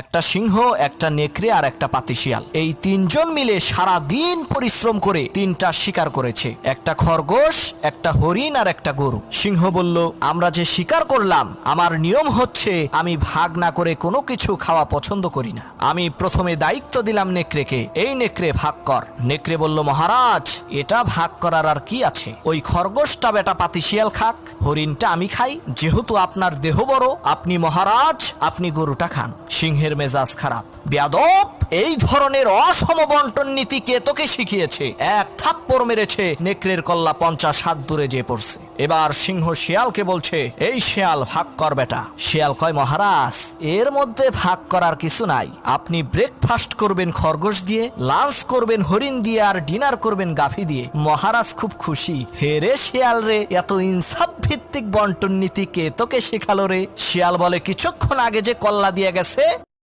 একটা সিংহ, একটা নেকড়ে আর একটা পাতিশিয়াল, এই তিনজন মিলে সারা দিন পরিশ্রম করে তিনটা শিকার করেছে, একটা খরগোশ, একটা হরিণ আর একটা গরু। সিংহ বলল, আমরা যে শিকার করলাম, আমার নিয়ম হচ্ছে আমি ভাগ না করে কোনো কিছু খাওয়া পছন্দ করি না। আমি প্রথমে দায়িত্ব দিলাম নেকড়েকে, এই নেকড়ে ভাগ কর। নেকড়ে বলল, মহারাজ এটা ভাগ করার আর কি আছে, ওই খরগোশটা বেটা পাতিশিয়াল খাক, হরিণটা আমি খাই, যেহেতু আপনার দেহ বড়, আপনি মহারাজ, আপনি গরুটা খান। সিংহের মেজাজ খারাপ, বেয়াদব, এই ধরনের অসম বন্টন নীতি কে তোকে শিখিয়েছে? এক থাপ্পড় মেরেছে, নেকড়ের কল্লা 50 হাত দূরে যেয়ে পড়ছে। এবার সিংহ শিয়ালকে বলছে, এই শিয়াল ভাগ কর বেটা। শিয়াল কয়, মহারাজ এর মধ্যে ভাগ করার কিছু নাই, আপনি ব্রেকফাস্ট করবেন খরগোশ দিয়ে, লাঞ্চ করবেন হরিণ দিয়ে, আর ডিনার করবেন গাভী দিয়ে। মহারাজ খুব খুশি। হে রে শিয়াল রে, এত ইনসাফ ভিত্তিক বন্টন নীতি কে তোকে শেখালো রে? শিয়াল বলে, কিছুক্ষণ আগে যে কল্লা দিয়ে গেছে